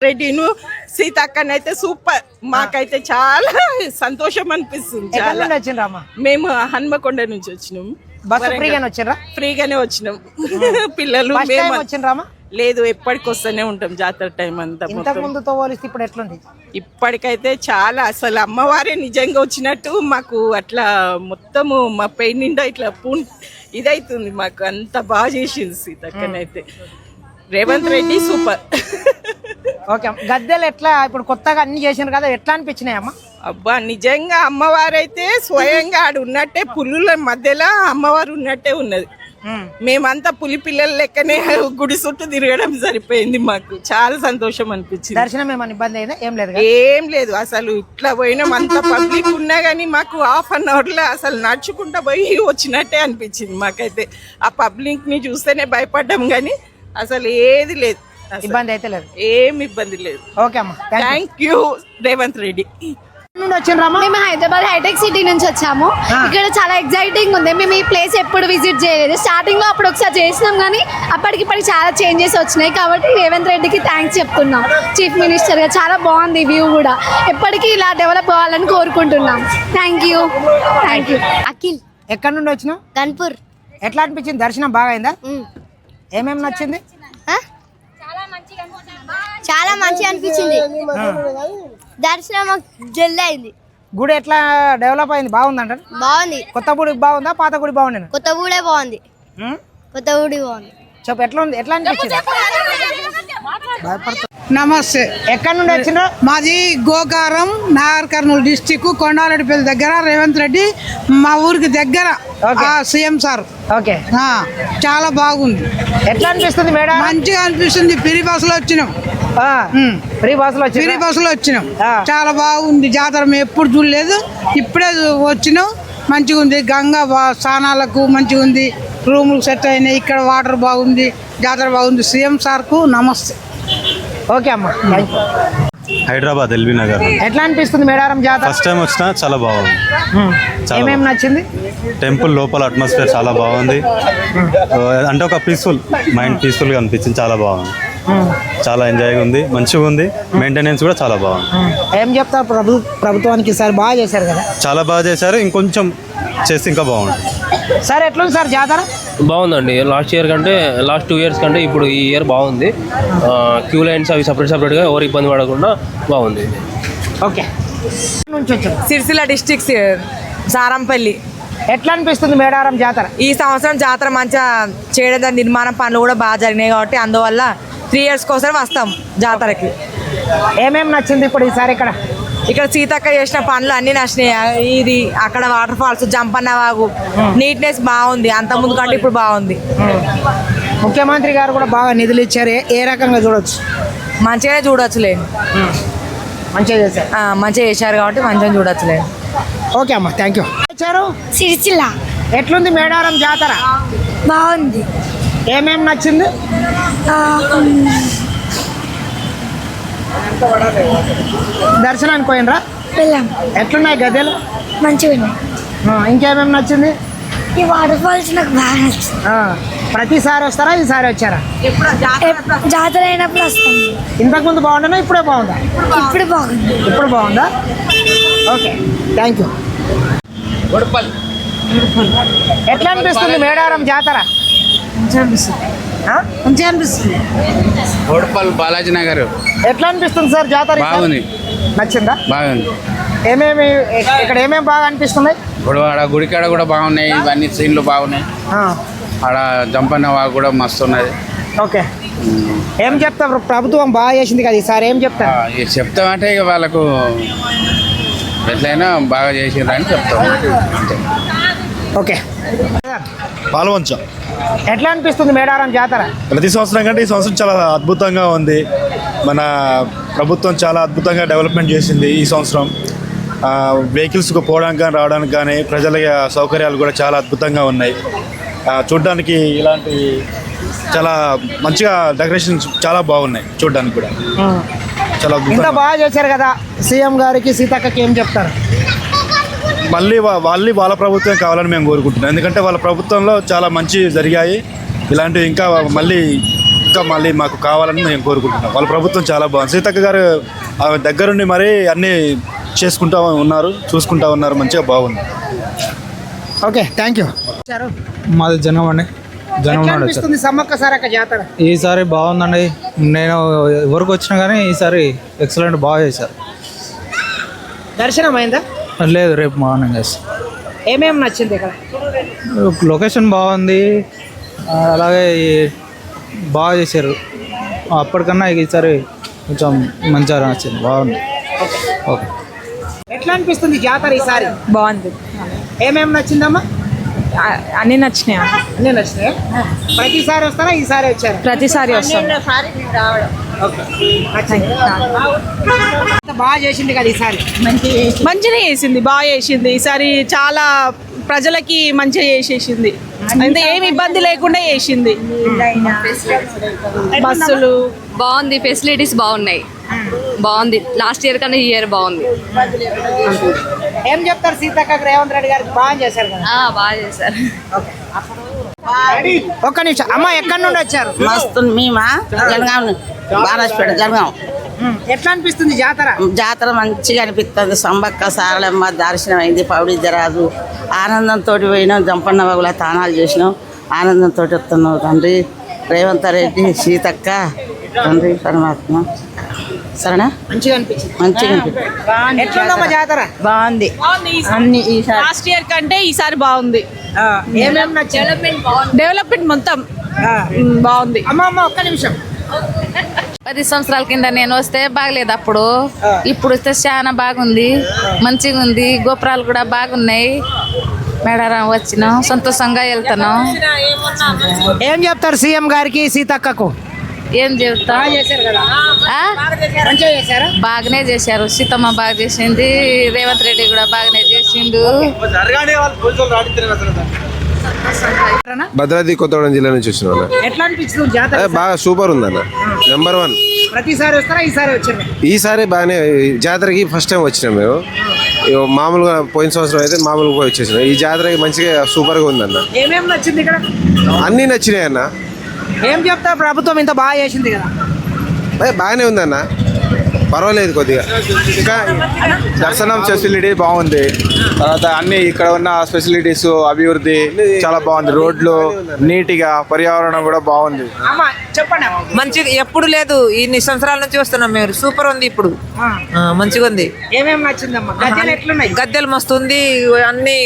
రెడ్డిను సీతక్కనైతే super. మాకైతే చాలా సంతోషం అనిపిస్తుంది. చాలా వచ్చిండ్రమ్మా? మేము హన్మకొండ నుంచి వచ్చినాం. బస్సు ఫ్రీగానే వచ్చిండ్రా? ఫ్రీగానే వచ్చినాం. పిల్లలు వచ్చిండ్రామా? లేదు, ఎప్పటికి వస్తూనే ఉంటాం జాతర టైం అంతా. ముందుతో పోలిస్తే ఇప్పుడు ఎట్లుంది? ఇప్పటికైతే చాలా, అసలు అమ్మవారే నిజంగా వచ్చినట్టు మాకు అట్లా మొత్తము మా పెయిన్ నిండా ఇట్లా ఇదైతుంది. మాకు అంత బాగా చేసింది సీతక్కనైతే. రేవంత్ రెడ్డి సూపర్. ఓకే, గద్దెలు ఎట్లా ఇప్పుడు కొత్తగా అన్ని చేసినారు కదా, ఎట్లా అనిపించినాయమ్మా? అబ్బా, నిజంగా అమ్మవారైతే స్వయంగా ఆడు ఉన్నట్టే, పులుల మధ్యలో అమ్మవారు ఉన్నట్టే ఉన్నది. మేమంతా పులి పిల్లల లెక్కనే గుడి చుట్టూ తిరగడం సరిపోయింది. మాకు చాలా సంతోషం అనిపించింది. దర్శనం ఏమైనా ఇబ్బంది అయినా? ఏం లేదు, ఏం లేదు. అసలు ఇట్లా పోయినాం, అంత పబ్లిక్ ఉన్నా గానీ మాకు ½ అన్ అవర్ లో అసలు నడుచుకుంటా పోయి వచ్చినట్టే అనిపించింది. మాకైతే ఆ పబ్లిక్ ని చూస్తేనే భయపడ్డాం గానీ అసలు ఏది లేదు, ఇబ్బంది అయితే లేదు, ఏం ఇబ్బంది లేదు. ఓకే అమ్మా, థ్యాంక్ యూ రేవంత్ రెడ్డి. మేము హైదరాబాద్ హైటెక్ సిటీ నుంచి వచ్చాము. ఇక్కడ చాలా ఎక్సైటింగ్ ఉంది. మేము ఈ ప్లేస్ ఎప్పుడు విజిట్ చేయలేదు. స్టార్టింగ్ లో అప్పుడు ఒకసారి చేసినాం కానీ అప్పటికిప్పటికి చాలా చేంజెస్ వచ్చినాయి. కాబట్టి రేవంత్ రెడ్డికి థ్యాంక్స్ చెప్తున్నాం. చీఫ్ మినిస్టర్ గా చాలా బాగుంది వ్యూ కూడా. ఎప్పటికీ ఇలా డెవలప్ అవ్వాలని కోరుకుంటున్నాం. Thank you. అఖిల్, ఎక్కడి నుండి వచ్చినావు? గన్పూర్. ఎట్లా అనిపించింది? దర్శనం బాగా అయిందా? ఏమేమి నచ్చింది? చాలా మంచిగా అనిపించింది. దర్శనం జల్దీ అయింది. గుడి ఎట్లా డెవలప్ అయింది? బాగుందంట? బాగుంది. కొత్త గుడి బాగుందా, పాత గుడి బాగుండే? కొత్త గుడే బాగుంది. కొత్త గుడి బాగుంది. చెప్పు, ఎట్లా ఉంది? ఎట్లా అనిపించింది? నమస్తే. ఎక్కడి నుండి వచ్చిండ్రు? మాది గోకారం, నాగర్ కర్నూలు డిస్టిక్, కొండారెడ్డిపల్లి దగ్గర. రేవంత్ రెడ్డి మా ఊరికి దగ్గర సీఎం సార్. ఓకే, చాలా బాగుంది. ఎట్లా అనిపిస్తుంది మేడం? మంచిగా అనిపిస్తుంది. ఫ్రీ బస్సులో వచ్చినాం. ఫ్రీ బస్సులో వచ్చినాం. చాలా బాగుంది జాతర. మేము ఎప్పుడు చూడలేదు, ఇప్పుడే వచ్చినాం. మంచిగా ఉంది. గంగా స్నానాలకు మంచిగా ఉంది. రూములు సెట్ అయినాయి. ఇక్కడ వాటర్ బాగుంది. జాతర బాగుంది. సీఎం సార్కు నమస్తే. ఓకే అమ్మా. హైదరాబాద్ ఎల్బీ నగర్. ఎట్లా అనిపిస్తుంది మేడారం జాతర? ఫస్ట్ టైం వచ్చినా చాలా బాగుంది. ఏమేమి నచ్చింది? టెంపుల్ లోపల అట్మాస్ఫియర్ చాలా బాగుంది. అంటే ఒక మైండ్ పీస్ఫుల్గా అనిపించింది. చాలా బాగుంది. చాలా ఎంజాయ్గా ఉంది. మంచిగా ఉంది. మెయింటెనెన్స్ కూడా చాలా బాగుంది. ఏం చెప్తారు ప్రభుత్వానికి? సార్ బాగా చేశారు కదా? చాలా బాగా చేశారు. ఇంకొంచెం చేస్తే ఇంకా బాగుంటుంది. సార్ ఎట్లుంది సార్ జాతర? బాగుందండి. లాస్ట్ 2 ఇయర్స్ కంటే ఇప్పుడు ఈ ఇయర్ బాగుంది. క్యూ లైన్స్ అవి సపరేట్గా ఎవరు ఇబ్బంది పడకుండా బాగుంది. Okay, Sircilla district Sarampalli. ఎట్లా అనిపిస్తుంది మేడారం జాతర? ఈ సంవత్సరం జాతర మంచిగా చేయడం, నిర్మాణ పనులు కూడా బాగా జరిగినాయి కాబట్టి అందువల్ల 3 ఇయర్స్ కోసం వస్తాం జాతరకి. ఏమేమి నచ్చింది ఇప్పుడు ఈసారి? ఇక్కడ సీతక్క చేసిన పనులు అన్ని నచ్చినాయి. ఇది అక్కడ వాటర్ ఫాల్స్, జంపన్న వాగు, నీట్నెస్ బాగుంది. అంత ముందు కంటే ఇప్పుడు బాగుంది. ముఖ్యమంత్రి గారు కూడా బాగా నిధులు ఇచ్చారు. ఏ రకంగా చూడొచ్చు? మంచిగానే చూడొచ్చులేండి. మంచిగా చేశారు. మంచిగా చేశారు కాబట్టి మంచిగా చూడొచ్చులేండి. ఓకే అమ్మా, థ్యాంక్ యూ. సిరిసిల్ల. ఎట్లుంది మేడారం జాతర? బాగుంది. ఏమేమి నచ్చింది? దర్శనానికి పోయినరా? వెళ్ళాం. ఎట్లున్నాయి గద్దెలు? మంచిగా. ఇంకేమేమి నచ్చింది? ఈ వాటర్ ఫాల్స్ నాకు బాగా నచ్చింది. ప్రతిసారి వస్తారా? ఈసారి వచ్చారా? జాతర అయినప్పుడు వస్తాం. ఇంతకుముందు బాగుండేనా? ఇప్పుడే బాగుందా? ఇప్పుడు బాగుంది. ఇప్పుడు బాగుందా? Okay, thank you. ఎట్లా అనిపిస్తుంది మేడారం జాతర? మంచిగా అనిపిస్తుంది. బాలాజీ నగర్. ఎట్లా అనిపిస్తుంది సార్ జాతర? బాగుంది. నచ్చిందా? బాగుంది. ఏమేమి ఇక్కడ ఏమేమి బాగా అనిపిస్తున్నాయి? ఇప్పుడు ఆడ గుడికాడ కూడా బాగున్నాయి. ఇవన్నీ సీన్లు బాగున్నాయి. ఆడ జంపన్న వాగు కూడా మస్తు ఉన్నది. ఓకే, ఏం చెప్తారు? ప్రభుత్వం బాగా చేసింది కదా ఈసారి, ఏం చెప్తారు? చెప్తామంటే ఇక వాళ్ళకు ఎట్లయినా బాగా చేసిండ్రు అని చెప్తాం అంతే. ఓకే, పాల్వంచ. ఎట్లా అనిపిస్తుంది మేడారం జాతర? ప్రతి సంవత్సరం కంటే ఈ సంవత్సరం చాలా అద్భుతంగా ఉంది. మన ప్రభుత్వం చాలా అద్భుతంగా డెవలప్మెంట్ చేసింది ఈ సంవత్సరం. వెహికల్స్కు పోవడానికి కానీ రావడానికి కానీ ప్రజల సౌకర్యాలు కూడా చాలా అద్భుతంగా ఉన్నాయి. చూడ్డానికి ఇలాంటి చాలా మంచిగా డెకరేషన్స్ చాలా బాగున్నాయి. చూడ్డానికి కూడా చాలా ఇంత బాగా చేశారు కదా. సీఎం గారికి, సీతక్కకి ఏం చెప్తారు? మళ్ళీ వాళ్ళ ప్రభుత్వం కావాలని మేము కోరుకుంటున్నాం. ఎందుకంటే వాళ్ళ ప్రభుత్వంలో చాలా మంచి జరిగాయి. ఇలాంటివి ఇంకా మళ్ళీ ఇంకా మళ్ళీ మాకు కావాలని మేము కోరుకుంటున్నాం. వాళ్ళ ప్రభుత్వం చాలా బాగుంది. సీతక్క గారు ఆమె దగ్గరుండి మరీ అన్నీ చేసుకుంటా ఉన్నారు, చూసుకుంటా ఉన్నారు. మంచిగా బాగుంది. Okay, thank you. మాది జనం అండి. జనం అనిపిస్తుంది సమ్మక్క సారక్క జాతర? ఈసారి బాగుందండి. నేను ఎవరికి వచ్చినా కానీ ఈసారి ఎక్సలెంట్ బాగా చేశారు. దర్శనం అయిందా? లేదు, రేపు మార్నింగ్ చేస్తాం. ఏమేమి నచ్చింది ఇక్కడ? లొకేషన్ బాగుంది, అలాగే బాగా చేశారు. అప్పటికన్నా ఈసారి కొంచెం మంచిగా నచ్చింది, బాగుంది. ఓకే. ఎట్లా అనిపిస్తుంది జాతర ఈసారి? బాగుంది. ఏమేమి నచ్చిందమ్మా? అన్నీ నచ్చినాయి. అన్నీ నచ్చినాయి. ప్రతిసారి వస్తారా? ఈసారి వచ్చారు? ప్రతిసారి వస్తాం. బాగా చేసింది కదా ఈసారి? మంచిగా చేసింది, బాగా చేసింది. ఈసారి చాలా ప్రజలకి మంచిగా చేసేసింది. అంటే ఏమి ఇబ్బంది లేకుండా చేసింది. బస్సులు బాగుంది, ఫెసిలిటీస్ బాగున్నాయి, బాగుంది. లాస్ట్ ఇయర్ కన్నా ఈ ఇయర్ బాగుంది. ఏం చెప్తారు సీతక్క రేవంత్ రెడ్డి గారికి? బాగా చేశారు కదా? బాగా చేశారు. ఒక్క నిమిషం అమ్మ, ఎక్కడి నుండి వచ్చారు? మస్తు మేమా జనగాం, బారాజ్పేట జనగాం. ఎట్లా అనిపిస్తుంది జాతర? జాతర మంచిగా అనిపిస్తుంది. సంబక్క సారలమ్మ దర్శనం అయింది. పౌడిద్దరాజు ఆనందంతో పోయినాం. జంపన్న బాగుల తానాలు చేసినాం. ఆనందంతో వస్తున్నాం. తండ్రి రేవంత్ రెడ్డి, సీతక్క, తండ్రి పరమాత్మ. సరేనా? మంచిగా అనిపించింది. మంచిగా అనిపిస్తుంది. ఎట్లుందమ్మా జాతర? బాగుంది. అన్ని లాస్ట్ ఇయర్ కంటే ఈసారి బాగుంది. ఏమేమి నచ్చింది? డెవలప్మెంట్ మొత్తం బాగుంది. అమ్మ ఒక్క నిమిషం. 10 సంవత్సరాల కింద నేను వస్తే బాగలేదు అప్పుడు. ఇప్పుడు వస్తే చాలా బాగుంది, మంచిగా ఉంది. గోపురాలు కూడా బాగున్నాయి. మేడారం వచ్చినాం, సంతోషంగా వెళ్తున్నాం. ఏం చెప్తారు సీఎం గారికి, సీతక్కకు? ఏం చెప్తా, మంచిగా చేశారా? బాగానే చేశారు. సీతమ్మ బాగా చేసింది, రేవంత్ రెడ్డి కూడా బాగానే చేసిండు. భద్రాద్రి కొత్తగూడెం జిల్లా నుంచి వచ్చిన ఎట్లా అనిపించింది జాతర? బాగా సూపర్ ఉందన్న. నెంబర్ 1. ప్రతిసారి వస్తారా? ఈసారి వచ్చారు? ఈసారి బాగానే జాతరకి ఫస్ట్ టైం వచ్చినాం మేము. మామూలుగా పోయిన సంవత్సరం అయితే మామూలుగా వచ్చేసినాం. ఈ జాతరకి మంచిగా సూపర్గా ఉందన్న. ఏమేమి నచ్చింది ఇక్కడ? అన్నీ నచ్చినాయి అన్న. ఏం చెప్తా, ప్రభుత్వం ఇంత బాగా చేసింది కదా? బాగానే ఉందన్న, పర్వాలేదు కొద్దిగా. ఇంకా దర్శనం ఫెసిలిటీ బాగుంది. తర్వాత అన్ని ఇక్కడ ఉన్న ఫెసిలిటీస్ అభివృద్ధి చాలా బాగుంది. రోడ్లు నీట్గా, పర్యావరణం కూడా బాగుంది. అమ్మా చెప్పండి. మంచిగా ఎప్పుడు లేదు, ఇన్ని సంవత్సరాల నుంచి వస్తున్నాం మేము. సూపర్ ఉంది ఇప్పుడు, మంచిగా ఉంది. ఏమేమి నచ్చిందమ్మా? గద్దెలు ఎట్లున్నాయి? గద్దెలు మస్తు ఉంది, అన్ని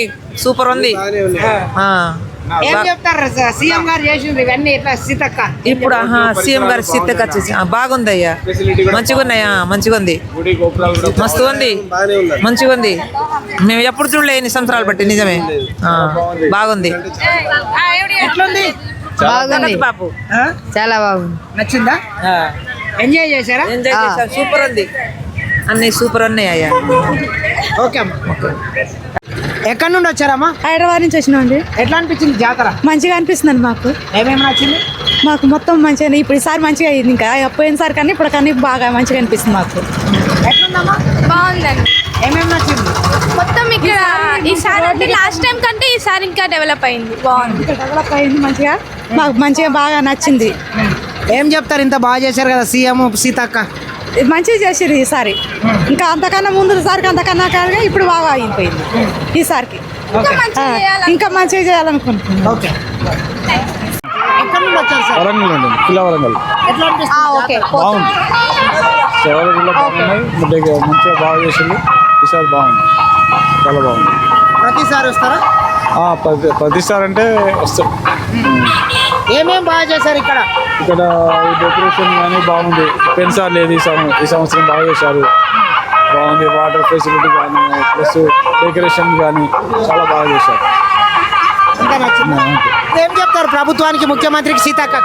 సూపర్ ఉంది. ఏం చెప్తారు సీఎం గారు చేసింది ఇవన్నీ? ఎట్లా సీతక్క ఇప్పుడు సీఎం గారి సీతక్క వచ్చేసి బాగుంది అయ్యా, మంచిగా ఉన్నాయా, మంచిగా ఉంది, మస్తు ఉంది, మంచిగా ఉంది. మేము ఎప్పుడు చూడలే ఇన్ని సంవత్సరాలు బట్టి. నిజమే, బాగుంది. ఎట్లుంది? బాగుంది బాబు, చాలా బాగుంది. నచ్చిందా? ఎంజాయ్ చేశారా? సూపర్ ఉంది, అన్ని సూపర్ ఉన్నాయి అయ్యా. ఓకే అమ్మా. ఎక్కడి నుండి వచ్చారమ్మా? హైదరాబాద్ నుంచి వచ్చినామండి. ఎట్లా అనిపించింది జాతర? మంచిగా అనిపిస్తుంది మాకు. ఏమేమి నచ్చింది? మాకు మొత్తం మంచిగా, ఇప్పుడు ఈసారి మంచిగా అయింది. ఇంకా పోయినసారి కానీ ఇప్పుడు కానీ బాగా మంచిగా అనిపిస్తుంది మాకు. ఎట్లుందమ్మా? బాగుందండి. ఏమేమి నచ్చింది? మొత్తం ఇక్కడ ఈసారి లాస్ట్ టైం కంటే ఈసారి ఇంకా డెవలప్ అయింది, బాగుంది. డెవలప్ అయింది మంచిగా, మాకు మంచిగా బాగా నచ్చింది. ఏం చెప్తారు? ఇంత బాగా చేశారు కదా సీఎం సీతక్క? మంచిగా చేసారు ఈసారి. ఇంకా అంతకన్నా ముందు సారికి అంతకన్నా కానీ ఇప్పుడు బాగా అయిపోయింది ఈసారికి. ఇంకా మంచిగా చేయాలనుకుంటున్నాం. ఓకే. ఎక్కడి నుండి వచ్చారు సార్? వరంగల్ అండి, కిలా వరంగల్. ఎట్లా అనిపిస్తుంది? ఓకే, బాగుంది. సేవలు కూడా బాగున్నాయి, మంచిగా బాగా చేసింది. ఈసారి బాగుంది, చాలా బాగుంది. ప్రతిసారి వస్తారా? ప్రతిసారి అంటే వస్తాం. ఏమేం బాగా చేశారు ఇక్కడ? ఇక్కడ డెకరేషన్ కానీ బాగుంది. పెన్సార్ లేదు ఈ సంవత్సరం బాగా చేశారు, బాగుంది. వాటర్ ఫెసిలిటీ కానీ ప్లస్ డెకరేషన్ కానీ చాలా బాగా చేశారు. ఏం చెప్తారు ప్రభుత్వానికి, ముఖ్యమంత్రికి, సీతక్క?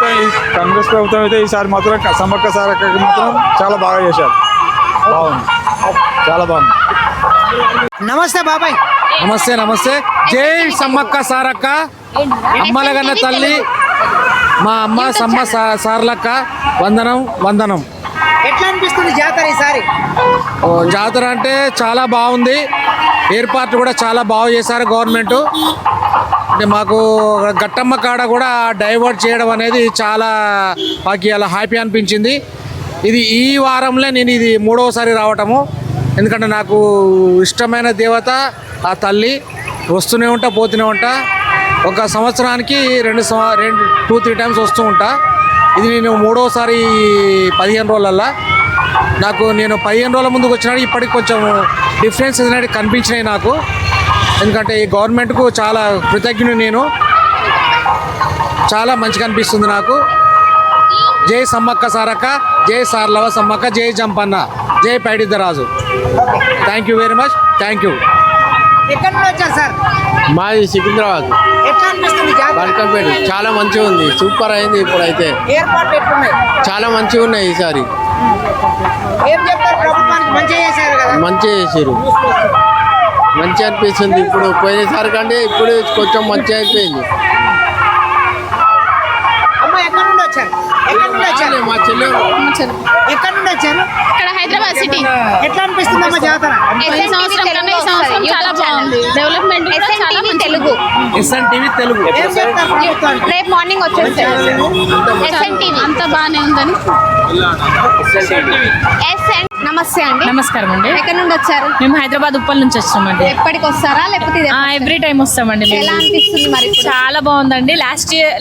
కాంగ్రెస్ ప్రభుత్వం అయితే ఈసారి మాత్రం సమ్మక్క సారక్కకి మాత్రం చాలా బాగా చేశారు, బాగుంది, చాలా బాగుంది. నమస్తే బాబాయ్. నమస్తే నమస్తే. జై సమ్మక్క సారక్క, అమ్మలగన్న తల్లి, మా అమ్మ సమ్మ సార్లక్క, వందనం వందనం. ఎట్లా అనిపిస్తుంది జాతర ఈసారి? జాతర అంటే చాలా బాగుంది. ఏర్పాట్లు కూడా చాలా బాగా చేశారు గవర్నమెంట్. అంటే మాకు గట్టమ్మ కాడ కూడా డైవర్ట్ చేయడం అనేది చాలా మాకు అలా హ్యాపీ అనిపించింది. ఇది ఈ వారంలో నేను ఇది 3వసారి రావటము. ఎందుకంటే నాకు ఇష్టమైన దేవత ఆ తల్లి. వస్తూనే ఉంటా, పోతూనే ఉంటా. ఒక సంవత్సరానికి 2-3 టైమ్స్ వస్తూ ఉంటా. ఇది నేను 3వసారి 15 రోజులల్లా. నేను 15 రోజుల ముందుకు వచ్చినాడు, ఇప్పటికి కొంచెం డిఫరెన్స్ అనేది కనిపించినాయి నాకు. ఎందుకంటే ఈ గవర్నమెంట్కు చాలా కృతజ్ఞుడు నేను. చాలా మంచిగా అనిపిస్తుంది నాకు. జై సమ్మక్క సారక్క, జై సార్లవ సమ్మక్క, జై జంపన్న, జై Paididdaraju. Thank you very much. Thank you. ఎక్కడి నుండి వచ్చారు సార్? మాది సికింద్రాబాద్ ఎట్లా అనిపిస్తుంది జాతర? బల్కంపేట. చాలా మంచిగా ఉంది, సూపర్ అయింది. ఇప్పుడైతే ఏర్పాట్లు ఎట్లున్నాయి? చాలా మంచిగా ఉన్నాయి. ఈసారి ఏం చెప్తారు? ప్రభుత్వానికి మంచిగా చేశారు కదా. మంచిగా చేసారు, మంచిగా అనిపిస్తుంది. ఇప్పుడు పోయినసారి కంటే ఇప్పుడు కొంచెం మంచిగా అయిపోయింది. అమ్మ ఎక్కడి నుండి వచ్చారు? ఎక్కడి నుండి వచ్చారు? మా చెల్లె ఎక్కడి నుండి వచ్చారు? ఇక్కడ హైదరాబాద్ సిటీ. ఎట్లా అనిపిస్తుంది అమ్మ జాతర? ఈ సంవత్సరం చాలా బాగుంది. Development Telugu SNTV Telugu. ఏం చెప్తారు ప్రభుత్వానికి? రేపు మార్నింగ్ వచ్చేస్తారు. SNTV అంతా బాగానే ఉందని. నమస్తే అండి. నమస్కారం అండి. ఎక్కడి నుండి వచ్చారు? మేము హైదరాబాద్ ఉప్పల్ నుంచి వస్తామండి. ఎప్పటికి వస్తారా లేకపోతే ఎవ్రీ టైం వస్తామండి. ఎలా అనిపిస్తుంది మరి? చాలా బాగుందండి.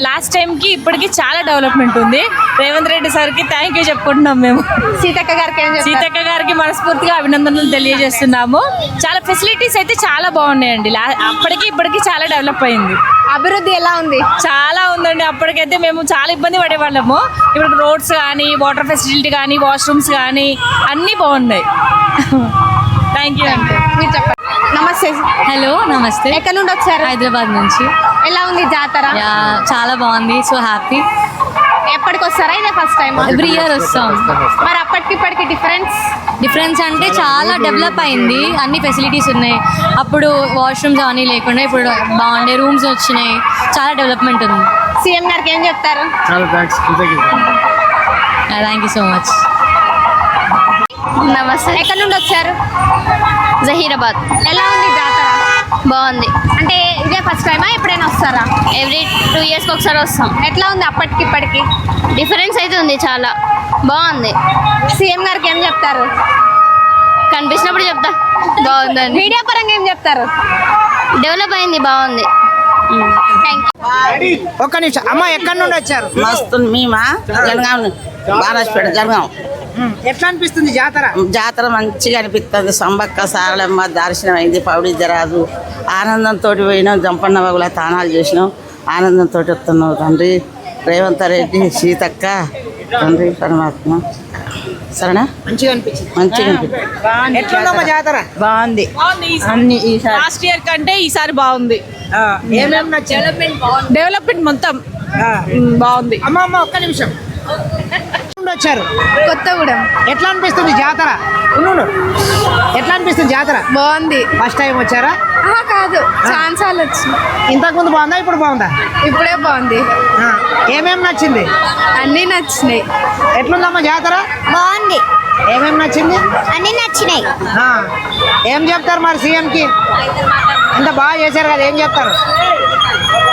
లాస్ట్ టైం కి ఇప్పటికి చాలా డెవలప్మెంట్ ఉంది. రేవంత్ రెడ్డి సార్ కి థ్యాంక్ యూ చెప్పుకుంటున్నాం మేము. సీతక్క గారికి సీతక్క గారికి మనస్ఫూర్తిగా అభినందనలు తెలియజేస్తున్నాము. చాలా ఫెసిలిటీస్ అయితే చాలా బాగున్నాయండి. అప్పటికి ఇప్పటికి చాలా డెవలప్ అయింది. అభివృద్ధి ఎలా ఉంది? చాలా ఉందండి. అప్పటికైతే మేము చాలా ఇబ్బంది పడేవాళ్ళము. ఇప్పుడు రోడ్స్ కానీ, వాటర్ ఫెసిలిటీ కానీ, వాష్రూమ్స్ కానీ అన్నీ బాగున్నాయి. థ్యాంక్ యూ అండి. మీరు చెప్పండి. నమస్తే. హలో, నమస్తే. ఎక్కడి నుండి వచ్చారు? హైదరాబాద్ నుంచి. ఎలా ఉంది జాతర? చాలా బాగుంది. So happy. ఎప్పటికి వస్తారా? ఇదే ఫస్ట్ టైం? ఎవ్రీ ఇయర్ వస్తాం. మరి అప్పటికి ఇప్పటికి డిఫరెన్స్ అంటే చాలా డెవలప్ అయింది. అన్ని ఫెసిలిటీస్ ఉన్నాయి. అప్పుడు వాష్రూమ్స్ అవన్నీ లేకుండా ఇప్పుడు బాగుండే రూమ్స్ వచ్చినాయి. చాలా డెవలప్మెంట్ ఉంది. సీఎం గారికి ఏం చెప్తారు? చాలా thanks. Thank you so much. నమస్తే. ఎక్కడి నుండి వచ్చారు? జహీరాబాద్. ఎలా ఉంది జాతర? బాగుంది. అంటే ఇదే ఫస్ట్ టైమా? ఎప్పుడైనా వస్తారా? ఎవ్రీ 2 years ఒకసారి వస్తాం. ఎట్లా ఉంది అప్పటికి ఇప్పటికి? డిఫరెన్స్ అయితే ఉంది, చాలా బాగుంది. సీఎం గారికి ఏం చెప్తారు? కనిపించినప్పుడు చెప్తా బాగుందని. మీడియా పరంగా ఏం చెప్తారు? డెవలప్ అయింది, బాగుంది. Thank you. ఒక్క నిమిషం అమ్మ, ఎక్కడి నుండి వచ్చారు? మస్తు మేమా జనగాం, బారాజ్పేట జనగాం. ఎట్లా అనిపిస్తుంది జాతర? జాతర మంచిగా అనిపిస్తుంది. సంబక్క సారలమ్మ దర్శనం అయింది. పౌడిద్దరాజు ఆనందంతో పోయినాం. జంపన్న బాగుల తానాలు చేసినాం. ఆనందంతో వస్తున్నావు తండ్రి. రేవంత్ రెడ్డి, సీతక్క, తండ్రి పరమాత్మ. సరేనా? మంచిగా అనిపించింది. మంచిగా అనిపిస్తుంది. ఎట్లుందమ్మా జాతర? బాగుంది. అన్ని లాస్ట్ ఇయర్ కంటే ఈసారి బాగుంది. ఏమేమి నచ్చింది? డెవలప్మెంట్ మొత్తం బాగుంది. అమ్మ ఒక్క నిమిషం. వచ్చారు కొత్తగూడెం. ఎట్లా అనిపిస్తుంది జాతర? ఎట్లా అనిపిస్తుంది జాతర? బాగుంది. ఫస్ట్ టైం వచ్చారా? కాదు, ఛాన్సాలు వచ్చింది. ఇంతకు ముందు బాగుందా, ఇప్పుడు బాగుందా? ఇప్పుడే బాగుంది. ఏమేమి నచ్చింది? అన్నీ నచ్చినాయి. ఎట్లుందమ్మా జాతర? బాగుంది. ఏమేమి నచ్చింది? అన్నీ నచ్చినాయి. ఏం చెప్తారు మరి సీఎంకి? ఇంత బాగా చేశారు కదా, ఏం చెప్తారు?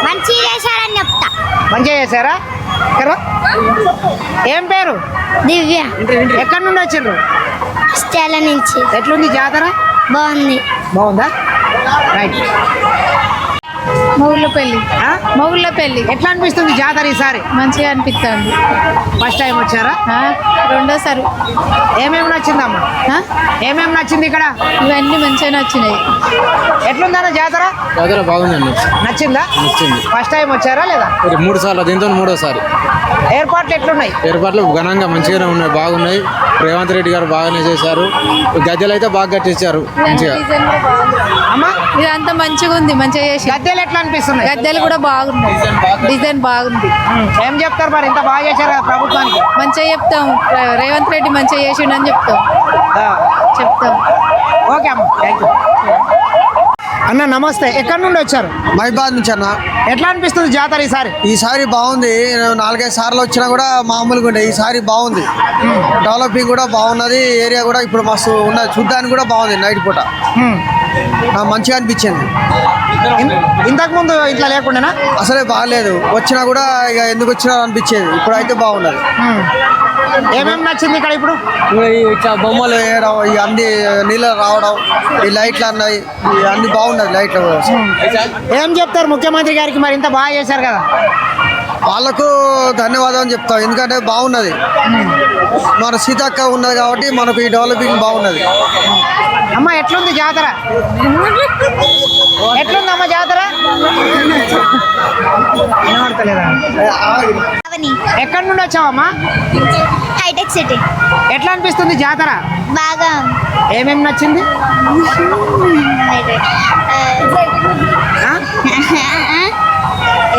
మంచిగా చేశారని చెప్తా. మంచిగా చేశారా? ఏం పేరు? దివ్య. ఎక్కడి నుండి వచ్చిండ్రు? స్టేల నుంచి. ఎట్లుంది జాతర? బాగుంది. బాగుందా? రైట్. మొగుళ్ళ పెళ్లి. ఎట్లా అనిపిస్తుంది జాతర ఈసారి? మంచిగా అనిపిస్తుంది. ఫస్ట్ టైం వచ్చారా? రెండోసారి. ఏమేమి నచ్చిందమ్మా? ఏమేమి నచ్చింది ఇక్కడ? ఇవన్నీ మంచిగా నచ్చినాయి. ఎట్లుందన్న జాతర? జాతర బాగుందండి. నచ్చిందా? నచ్చింది. ఫస్ట్ టైం వచ్చారా లేదా? 3 సార్లు, దీంతో 3వసారి. ఏర్పాట్లు ఎట్లున్నాయి? ఏర్పాట్లు ఘనంగా మంచిగానే ఉన్నాయి, బాగున్నాయి. రేవంత్ రెడ్డి గారు బాగానే చేశారు. గద్దెలు అయితే బాగా కట్టించారు మంచిగా. అమ్మా ఇదంతా మంచిగా ఉంది. మంచిగా చేసి. గద్దెలు ఎట్లా అనిపిస్తున్నాయి? గద్దెలు కూడా బాగున్నాయి. డిజైన్ బాగుంది. ఏం చెప్తారు మరి? ఇంత బాగా చేశారు కదా ప్రభుత్వానికి? మంచిగా చెప్తాం. రేవంత్ రెడ్డి మంచిగా చేసిండని చెప్తాం. ఓకే అమ్మ, థ్యాంక్ యూ. అన్న నమస్తే. ఎక్కడి నుండి వచ్చారు? మైబాద్ నుంచి అన్న. ఎట్లా అనిపిస్తుంది జాతర ఈసారి? ఈసారి బాగుంది. 4-5 సార్లు వచ్చినా కూడా మామూలుగా ఉండే. ఈసారి బాగుంది. డెవలపింగ్ కూడా బాగున్నది. ఏరియా కూడా ఇప్పుడు మస్తు ఉన్నది. చూడ్డానికి కూడా బాగుంది. నైట్ పూట మంచిగా అనిపించింది. ఇంతకు ముందు ఇట్లా లేకుండానా? అసలే బాగాలేదు, వచ్చినా కూడా ఇక ఎందుకు వచ్చినా అనిపించేది, ఇప్పుడు అయితే బాగున్నది. ఏమేమి నచ్చింది ఇక్కడ ఇప్పుడు? ఇట్లా బొమ్మలు వేయడం, ఈ అన్ని నీళ్ళు రావడం, ఈ లైట్లు అన్నాయి, అన్ని బాగున్నది లైట్లు కూడా. ఏం చెప్తారు ముఖ్యమంత్రి గారికి? మరి ఇంత బాగా చేశారు కదా. వాళ్ళకు ధన్యవాదాలు చెప్తాం, ఎందుకంటే బాగున్నది. మన సీతక్క ఉన్నది కాబట్టి మనకు ఈ డెవలపింగ్ బాగున్నది. అమ్మ ఎట్లుంది జాతర? ఎట్లుంది అమ్మ జాతర? వినబడతలేదా? ఎక్కడి నుండి వచ్చావమ్మా? Hitech city. ఎట్లా అనిపిస్తుంది జాతర? బాగా ఏమేమి నచ్చింది?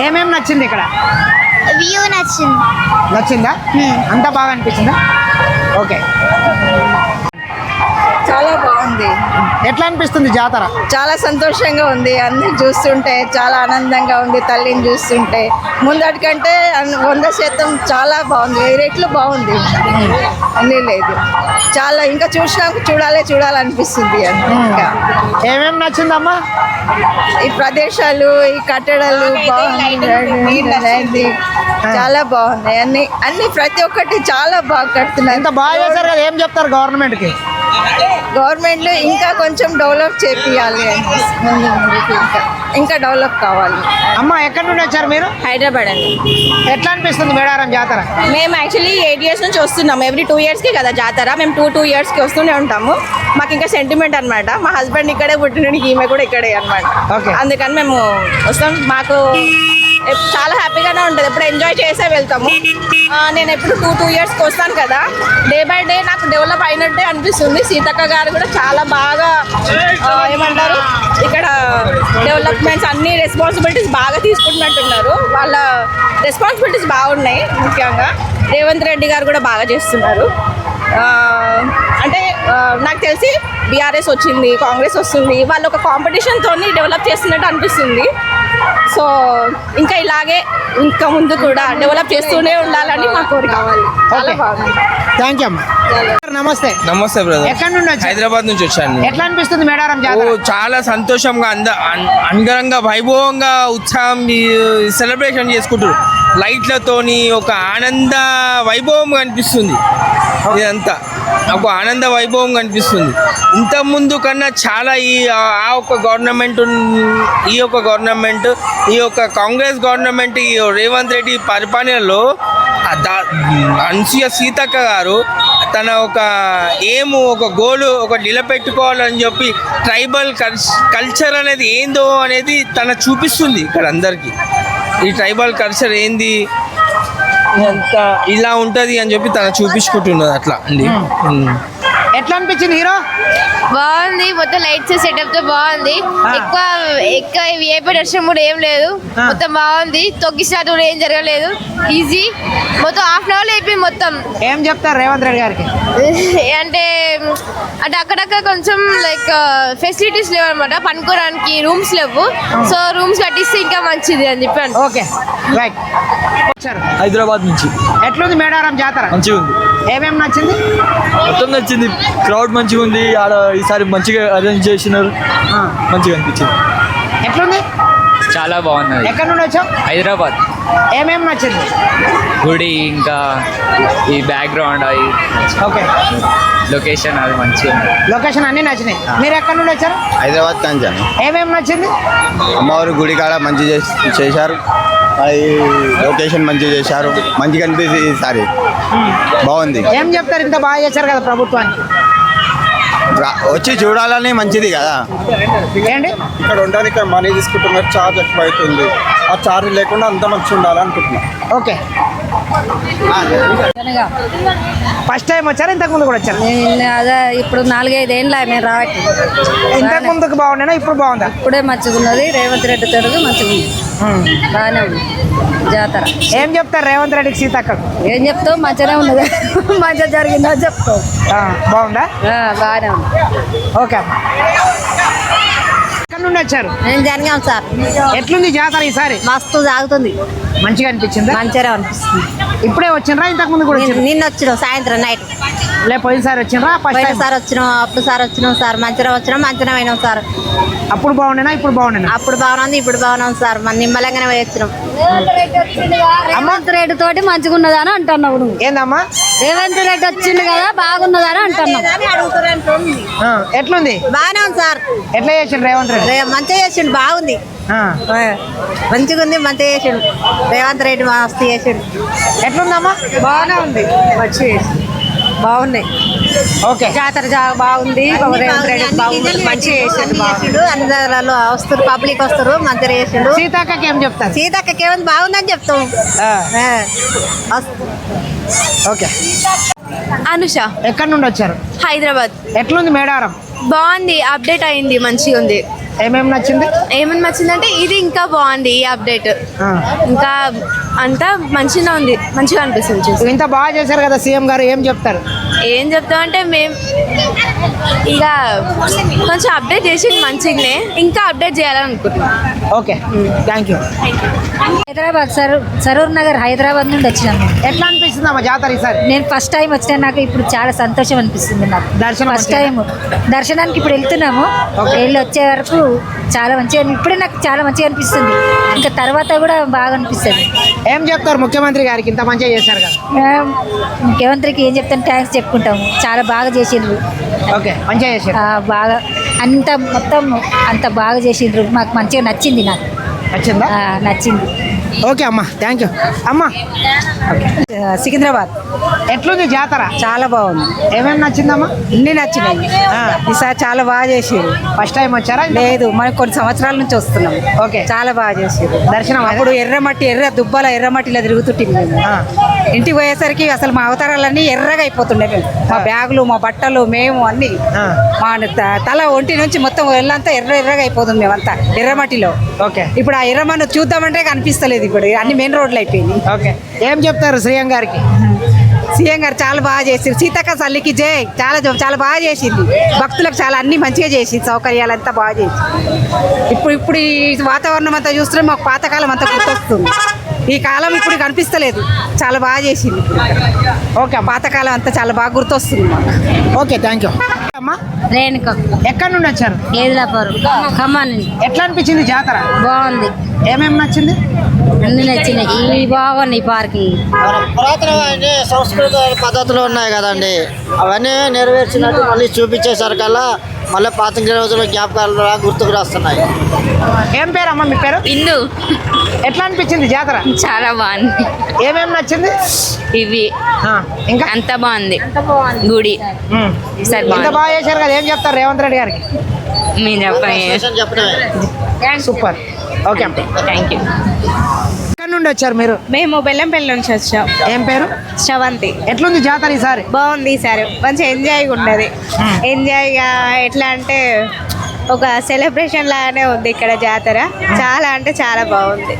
ఏమేమి నచ్చింది ఇక్కడ? వ్యూ నచ్చింది. నచ్చిందా? అంతా బాగా అనిపించిందా? ఓకే. చాలా బాగుంది. ఎట్లా అనిపిస్తుంది జాతర? చాలా సంతోషంగా ఉంది, అన్ని చూస్తుంటే చాలా ఆనందంగా ఉంది. తల్లిని చూస్తుంటే ముందటికంటే 100% చాలా బాగుంది, 1000 రెట్లు బాగుంది. అన్నీ లేదు, చాలా ఇంకా చూడాలనిపిస్తుంది. ఇంకా ఏమేమి నచ్చిందమ్మా? ఈ ప్రదేశాలు, ఈ కట్టడాలు బాగుంది, చాలా బాగున్నాయి. అన్ని ప్రతి ఒక్కటి చాలా బాగా కడుతున్నారు. ఇంత బాగా చేశారు కదా, ఏం చెప్తారు గవర్నమెంట్కి? గవర్నమెంట్లు ఇంకా కొంచెం డెవలప్ చేపియాలి, ఇంకా డెవలప్ కావాలి. అమ్మ ఎక్కడి నుండి వచ్చారు మీరు? హైదరాబాద్ అండి. ఎట్లా అనిపిస్తుంది మేడారం జాతర? మేము యాక్చువల్లీ 8 years నుంచి వస్తున్నాము. ఎవ్రీ 2 yearsకి కదా జాతర. మేము 2 yearsకి వస్తూనే ఉంటాము. మాకు ఇంకా సెంటిమెంట్ అనమాట. మా హస్బెండ్ ఇక్కడే పుట్టినకి, ఈమె కూడా ఇక్కడే అనమాట. అందుకని మేము వస్తాం. మాకు చాలా హ్యాపీగానే ఉంటుంది, ఎప్పుడు ఎంజాయ్ చేసే వెళ్తాము. నేను ఎప్పుడు 2 yearsకి వస్తాను కదా, డే బై డే నాకు డెవలప్ అయినట్టే అనిపిస్తుంది. సీతక్క గారు కూడా చాలా బాగా ఏమంటారు, ఇక్కడ డెవలప్మెంట్స్ అన్ని రెస్పాన్సిబిలిటీస్ బాగా తీసుకుంటున్నట్టున్నారు. వాళ్ళ రెస్పాన్సిబిలిటీస్ బాగున్నాయి. ముఖ్యంగా రేవంత్ రెడ్డి గారు కూడా బాగా చేస్తున్నారు. అంటే నాకు తెలిసి బీఆర్ఎస్ వచ్చింది, కాంగ్రెస్ వస్తుంది, వాళ్ళు ఒక కాంపిటీషన్తో డెవలప్ చేస్తున్నట్టు అనిపిస్తుంది. సో ఇంకా ఇలాగే ఇంకా ముందు కూడా డెవలప్ చేస్తూనే ఉండాలని మా కోరిక. చాలా బాగుంది. థ్యాంక్ యూ అమ్మా. నమస్తే. నమస్తే బ్రదర్. ఎక్కడి నుండి వచ్చారు? హైదరాబాద్ నుంచి వచ్చాను. ఎట్లా అనిపిస్తుంది మేడారం జాతర? చాలా సంతోషంగా అంగరంగ వైభవంగా ఉత్సాహం సెలబ్రేషన్ చేసుకుంటారు. లైట్లతోని ఒక ఆనంద వైభవం కనిపిస్తుంది. ఇదంతా ఒక ఆనంద వైభవం కనిపిస్తుంది. ఇంతకుముందు కన్నా చాలా ఈ యొక్క గవర్నమెంట్, ఈ యొక్క కాంగ్రెస్ గవర్నమెంట్, ఈ రేవంత్ రెడ్డి పరిపాలనలో అనసూయ సీతక్క గారు తన ఒక ఒక గోలు నిలబెట్టుకోవాలని చెప్పి ట్రైబల్ కల్చర్ అనేది ఏందో అనేది తన చూపిస్తుంది ఇక్కడ అందరికీ. ఈ ట్రైబల్ కల్చర్ ఏంది, అంతా ఇలా ఉంటుంది అని చెప్పి తను చూపించుకుంటున్నది అట్లా అండి. ఎట్లా అనిపించింది హీరో? బాగుంది, మొత్తం లైట్స్ సెటప్ తో బాగుంది. ఎక్కువ విఐపీ దర్శనం కూడా ఏం లేదు, మొత్తం బాగుంది. తొక్కిసినట్టు కూడా ఏం జరగలేదు, ఈజీ. మొత్తం ½ an hour అయిపోయింది మొత్తం. ఏం చెప్తారు రేవంత్ రెడ్డి గారికి? అంటే అక్కడక్కడ కొంచెం లైక్ ఫెసిలిటీస్ లేవు అనమాట, పనుకోవడానికి రూమ్స్ లేవు. సో రూమ్స్ కట్టిస్తే ఇంకా మంచిది అని చెప్పాను. Okay right. హైదరాబాద్ నుంచి. ఎట్లుంది మేడారం జాతర? మంచిగా ఉంది. ఏమేమి నచ్చింది? మొత్తం నచ్చింది. క్రౌడ్ మంచిగా ఉంది, ఆడ ఈసారి మంచిగా అరేంజ్ చేసినారు, మంచిగా అనిపించింది. ఎట్లుంది? చాలా బాగున్నది. ఎక్కడి నుండి వచ్చావు? హైదరాబాద్. ఏమేమి నచ్చింది? గుడి, ఇంకా ఈ బ్యాక్గ్రౌండ్, ఓకే లొకేషన్ అది మంచిగా ఉంది. లొకేషన్ అన్నీ నచ్చినాయి. మీరు ఎక్కడి నుండి వచ్చారు? హైదరాబాద్ కంచాను. ఏమేమి నచ్చింది? అమ్మవారి గుడి కాడ మంచి చేశారు, అది లొకేషన్ మంచిగా చేశారు, మంచిగా అనిపిస్తుంది. ఈసారి బాగుంది. ఏం చెప్తారు, ఇంత బాగా చేశారు కదా ప్రభుత్వానికి? వచ్చి చూడాలని మంచిది కదా. ఏంటి ఇక్కడ ఉండడానికి మనీ తీసుకుంటున్నారు, ఛార్జ్ ఎక్కువ అవుతుంది. ఆ ఛార్జ్ లేకుండా అంత మంచిగా ఉండాలనుకుంటున్నాం. ఓకే. ఫస్ట్ టైం వచ్చారు, ఇంతకు ముందు కూడా వచ్చారు? అదే ఇప్పుడు 4-5 ఏళ్ళ నేను రావట్లేదు. ఇంతకు ముందుకు బాగుండేనా, ఇప్పుడు బాగుందా? ఇప్పుడే మంచిగా ఉన్నది, రేవంత్ రెడ్డి తోడు మంచిగా ఉంది, బాగానే ఉంది జాతర. ఏం చెప్తారు రేవంత్ రెడ్డికి సీతక్క? ఏం చెప్తావు, మంచిగానే ఉన్నది, మంచిగా జరిగిందా చెప్తావు. బాగుందా? బాగానే ఉంది. ఓకే అమ్మా. ఎక్కడి నుండి వచ్చారు? నేను జరిగాం సార్. ఎట్లుంది జాతర ఈసారి? మస్తు సాగుతుంది, మంచిగా అనిపించిందా? మంచిగా అనిపిస్తుంది. ఇప్పుడే వచ్చిండ్రా, ఇంతకు ముందు కూడా? నిన్న వచ్చిన సాయంత్రం నైట్. లే పోయినసారి వచ్చిండ్రా ఫస్ట్ టైం సార్ వచ్చినాం అప్పుడు సార్ వచ్చినాం సార్ మంచిగా వచ్చినాం మంచిగా అయినాం సార్. అప్పుడు బాగుండేనా ఇప్పుడు బాగుండేనా? అప్పుడు బాగుంది ఇప్పుడు బాగున్నాం సార్. మన నిమ్మలంగానే వచ్చినాం. రేవంత్ రెడ్డి తోటి మంచిగా ఉన్నదని అంటున్నావు నువ్వు. ఏందమ్మా? రేవంత్ రెడ్డి వచ్చింది కదా బాగున్నదని అంటున్నావు. ఎట్లుంది? బాగానే ఉంది సార్. ఎట్లా చేసిండు రేవంత్ రెడ్డి? మంచిగా చేసిండు బాగుంది. మంచిగా ఉంది మంచిగా చేసిండు రేవంత్ రెడ్డి మస్తు చేసిండు. ఎట్లుందమ్మా? బాగానే ఉంది మంచిగా చేసిండు బాగున్నాయి. ఓకే జాతర బాగుంది. రేవంత్ రెడ్డి బాగుంది మంచిగా చేసిండు. అందరిలో వస్తారు పబ్లిక్ వస్తారు మంచిగా చేసిండు. సీతక్కకి ఏం చెప్తారు? సీతక్కకి ఏమైంది బాగుందని చెప్తాం. ఓకే. అనుష. ఎక్కడి నుండి వచ్చారు? హైదరాబాద్. ఎట్లుంది మేడారం? బాగుంది, అప్డేట్ అయింది, మంచిగా ఉంది. ఏమేమి నచ్చింది? ఏమేమి నచ్చిందంటే ఇది ఇంకా బాగుంది ఈ అప్డేట్. ఇంకా అంతా మంచిగా ఉంది, మంచిగా అనిపిస్తుంది. ఇంత బాగా చేశారు కదా సీఎం గారు, ఏం చెప్తారు? ఏం చెప్తామంటే మేము ఇక కొంచెం అప్డేట్ చేసి మంచిగానే ఇంకా అప్డేట్ చేయాలని అనుకుంటున్నాం. Okay thank you. Hyderabad Saroor Nagar Hyderabad నుండి వచ్చినాను. ఎట్లా అనిపిస్తుంది అమ్మా జాతర ఈసారి? నేను ఫస్ట్ టైం వచ్చినా, నాకు ఇప్పుడు చాలా సంతోషం అనిపిస్తుంది. నాకు దర్శనం ఫస్ట్ టైం దర్శనానికి ఇప్పుడు వెళ్తున్నాము. వెళ్ళి వచ్చే వరకు చాలా మంచిగా, ఇప్పుడే నాకు చాలా మంచిగా అనిపిస్తుంది. ఇంకా తర్వాత కూడా బాగా అనిపిస్తుంది. ఏం చెప్తారు ముఖ్యమంత్రి గారికి ఇంత మంచిగా చేశారు కదా? ముఖ్యమంత్రికి ఏం చెప్తాను, థ్యాంక్స్ చెప్పుకుంటాము. చాలా బాగా చేసిండ్రు. ఓకే మంచిగా చేశారు. బాగా అంత మొత్తం అంత బాగా చేసిండ్రు. మాకు మంచిగా నచ్చింది. నాకు నచ్చిందా? నచ్చింది. ఓకే అమ్మా థ్యాంక్ యూ. అమ్మా సికింద్రాబాద్. ఎట్లుంది జాతర? చాలా బాగుంది. ఏమేమి నచ్చిందమ్మా? అన్ని నచ్చినాయి. ఈసారి చాలా బాగా చేసారు. ఫస్ట్ టైం వచ్చారా? లేదు, మనం కొన్ని సంవత్సరాల నుంచి వస్తున్నాం. ఓకే చాలా బాగా చేసారు. దర్శనం అప్పుడు దుబ్బాల ఎర్రమట్టిలో తిరుగుతుంటుంది. ఇంటికి పోయేసరికి అసలు మా అవతారాలన్నీ ఎర్రగా అయిపోతుండే. మా బ్యాగులు, మా బట్టలు, మేము అన్ని మా తల ఒంటి నుంచి మొత్తం ఎల్లంతా ఎర్రగా అయిపోతుంది. మేమంతా ఎర్రమట్టిలో. ఓకే ఇప్పుడు ఆ ఎర్రమన్ను చూద్దామంటే కనిపిస్తలేదు. ఇప్పుడు అన్ని మెయిన్ రోడ్లు అయిపోయినాయి. ఓకే ఏం చెప్తారు సీఎం గారికి? సీఎం గారు చాలా బాగా చేసింది. సీతక్క తల్లికి జై. చాలా బాగా చేసింది. భక్తులకు చాలా అన్ని మంచిగా చేసింది. సౌకర్యాలంతా బాగా చేసింది. ఇప్పుడు ఈ వాతావరణం అంతా చూస్తుంటే మాకు పాతకాలం అంతా గుర్తొస్తుంది. ఈ కాలం ఇప్పుడు కనిపిస్తలేదు. చాలా బాగా చేసింది. ఓకే పాతకాలం అంతా చాలా బాగా గుర్తొస్తుంది మాకు. Okay thank you. అమ్మా రేణుక. ఎక్కడి నుండి వచ్చారు? ఏదిలాపురం ఖమ్మం. ఎట్లా అనిపించింది జాతర? బాగుంది. ఏమేమి నచ్చింది? అన్ని నచ్చినాయి. ఇవి బాగున్నాయి. పార్కింగ్ పురాతనమైన సంస్కృత పద్ధతులు ఉన్నాయి కదండి, అవన్నీ నెరవేర్చినట్టు మళ్ళీ చూపించేసరికల్లా మళ్ళీ పాత రోజుల జ్ఞాపకాలు గుర్తుకు వస్తున్నాయి. ఏం పేరు అమ్మ మీ పేరు? ఇందు. ఎట్లా అనిపించింది జాతర? చాలా బాగుంది. ఏమేమి నచ్చింది? ఇవి ఇంకా అంత బాగుంది. గుడి ఇంత బాగా చేశారు కదా, ఏం చెప్తారు రేవంత్ రెడ్డి గారికి? సూపర్. Okay thank you. ఎక్కడి నుండి వచ్చారు మీరు? మేము బెల్లంపల్లి నుంచి వచ్చాం. ఏం పేరు? శ్రవంతి. ఎట్లుంది జాతర ఈసారి? బాగుంది. ఈసారి మంచిగా ఎంజాయ్గా ఉన్నది. ఎంజాయ్గా ఎట్లా అంటే ఒక సెలబ్రేషన్ లాగానే ఉంది ఇక్కడ జాతర. చాలా అంటే చాలా బాగుంది.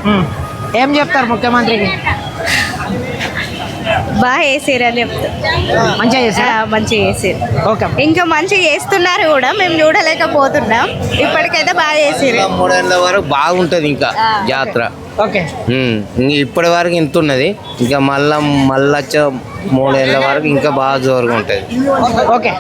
ఏం చెప్తారు ముఖ్యమంత్రికి? బాగా చేసారు అని చెప్తారు. మంచిగా చేశారు. మంచిగా చేసారు. ఓకే ఇంకా మంచిగా చేస్తున్నారు కూడా, మేము చూడలేకపోతున్నాం. ఇప్పటికైతే బాగా చేసారు. 3 ఏళ్ళ వరకు బాగుంటుంది ఇంకా జాతర. ఓకే ఇప్పటి వరకు ఇంత ఉన్నది. ఇంకా మళ్ళా 3 ఏళ్ళ వరకు ఇంకా బాగా జోరుగా ఉంటుంది. ఓకే